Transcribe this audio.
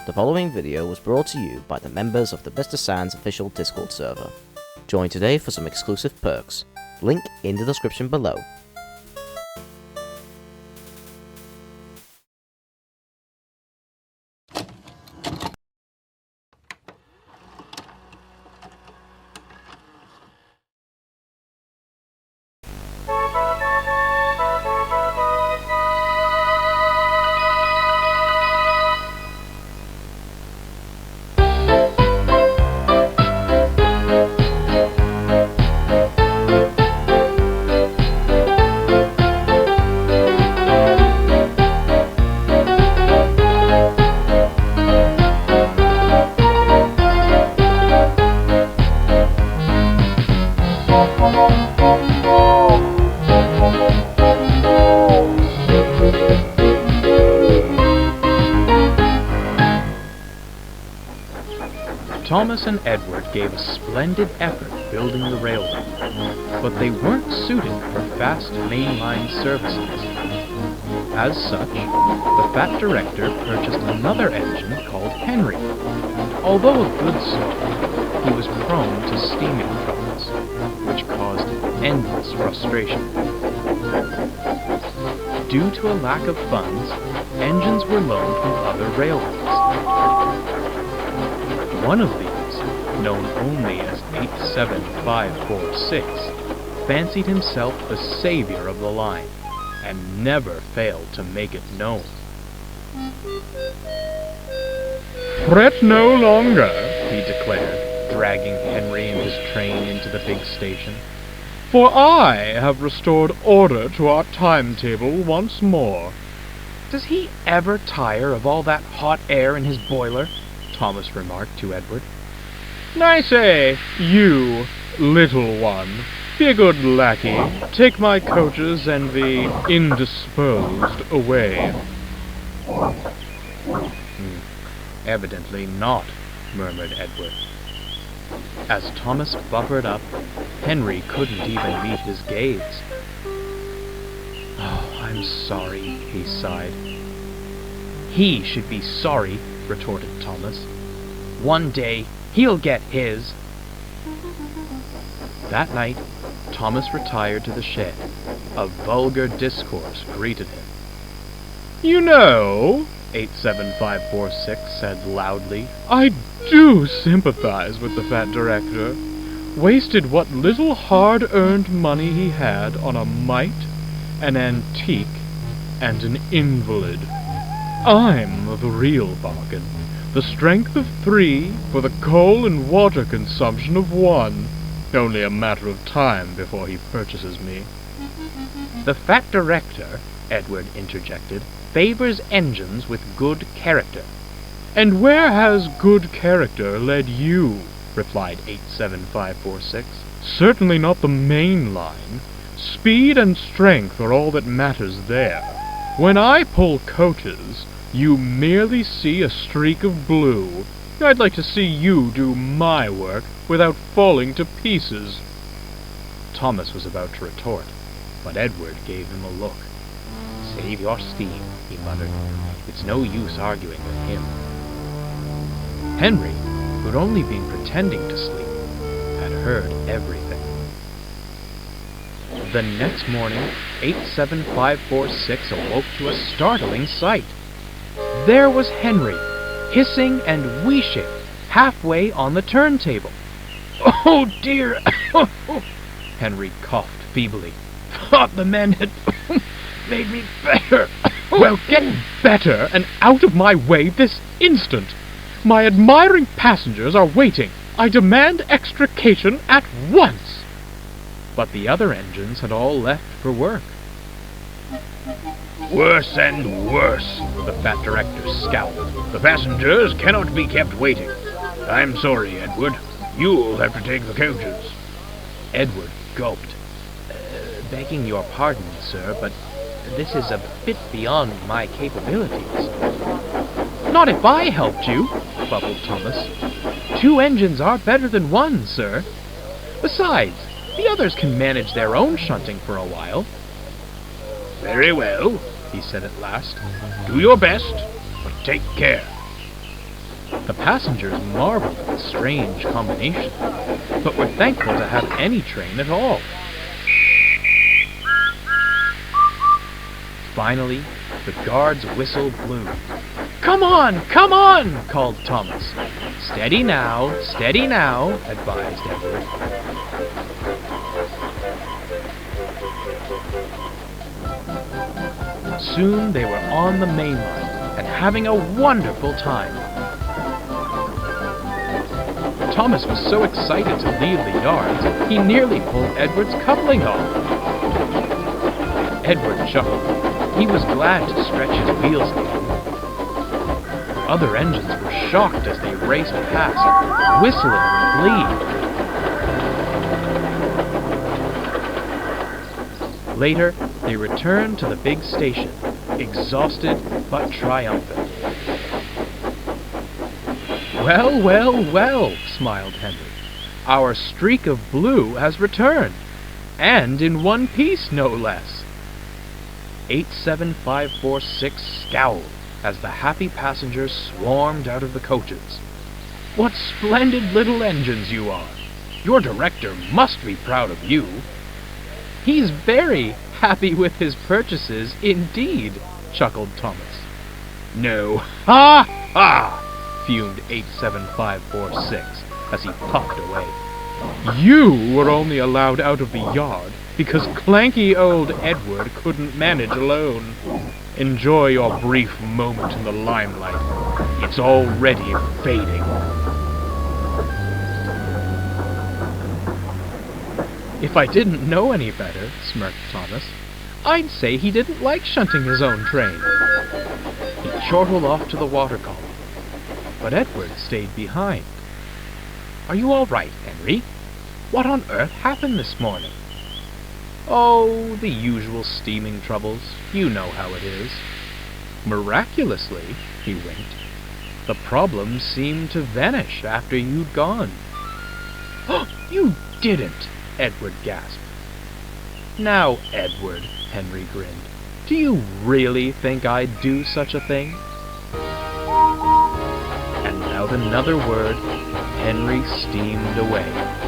The following video was brought to you by the members of the Mr. Sans official Discord server. Join today for some exclusive perks. Link in the description below. Thomas and Edward gave a splendid effort building the railway, but they weren't suited for fast mainline services. As such, the fat director purchased another engine called Henry. Although a good sort, he was prone to steaming troubles, which caused endless frustration. Due to a lack of funds, engines were loaned from other railways. One of these, known only as 87546, fancied himself the savior of the line, and never failed to make it known. "Fret no longer," he declared, dragging Henry and his train into the big station. "For I have restored order to our timetable once more." "Does he ever tire of all that hot air in his boiler?" Thomas remarked to Edward. "I say, you, little one, be a good lackey, take my coaches and the indisposed away." "Evidently not," murmured Edward. As Thomas buffered up, Henry couldn't even meet his gaze. "Oh, I'm sorry," he sighed. "He should be sorry," retorted Thomas. "One day, he'll get his." That night, Thomas retired to the shed. A vulgar discourse greeted him. "You know," 87546 said loudly, "I do sympathize with the fat director. Wasted what little hard-earned money he had on a mite, an antique, and an invalid. I'm the real bargain. The strength of 3 for the coal and water consumption of 1. Only a matter of time before he purchases me." "The fat director," Edward interjected, "favors engines with good character." "And where has good character led you?" replied 87546. "Certainly not the main line. Speed and strength are all that matters there. When I pull coaches, you merely see a streak of blue. I'd like to see you do my work without falling to pieces." Thomas was about to retort, but Edward gave him a look. "Save your steam," he muttered. "It's no use arguing with him." Henry, who'd only been pretending to sleep, had heard everything. The next morning, 87546 awoke to a startling sight. There was Henry, hissing and wheeshing, halfway on the turntable. "Oh dear!" Henry coughed feebly. "Thought the men had made me better." "Well, get better and out of my way this instant. My admiring passengers are waiting. I demand extrication at once." But the other engines had all left for work. "Worse and worse," the fat director scowled. "The passengers cannot be kept waiting. I'm sorry, Edward. You'll have to take the coaches." Edward gulped. "Begging your pardon, sir, but this is a bit beyond my capabilities." "Not if I helped you," bubbled Thomas. "2 engines are better than 1, sir. Besides, the others can manage their own shunting for a while." "Very well," he said at last. "Do your best, but take care." The passengers marveled at the strange combination, but were thankful to have any train at all. Finally, the guard's whistle blew. "Come on! Come on!" called Thomas. Steady now, advised Edward. Soon they were on the mainline and having a wonderful time. Thomas was so excited to leave the yards, he nearly pulled Edward's coupling off. Edward chuckled. He was glad to stretch his wheels again. Other engines were shocked as they raced past, whistling with glee. Later, they returned to the big station, exhausted but triumphant. "Well, well, well," smiled Henry. "Our streak of blue has returned, and in one piece, no less." 87546 scowled as the happy passengers swarmed out of the coaches. "What splendid little engines you are! Your director must be proud of you." "He's very happy with his purchases, indeed," chuckled Thomas. "No, ha ha!" fumed 87546 as he puffed away. "You were only allowed out of the yard because clanky old Edward couldn't manage alone. Enjoy your brief moment in the limelight. It's already fading." "If I didn't know any better," smirked Thomas, "I'd say he didn't like shunting his own train." He chortled off to the water column, but Edward stayed behind. "Are you all right, Henry? What on earth happened this morning?" "Oh, the usual steaming troubles. You know how it is." "Miraculously," he winked, "the problem seemed to vanish after you'd gone." "Oh, you didn't!" Edward gasped. "Now, Edward," Henry grinned, "do you really think I'd do such a thing?" And without another word, Henry steamed away.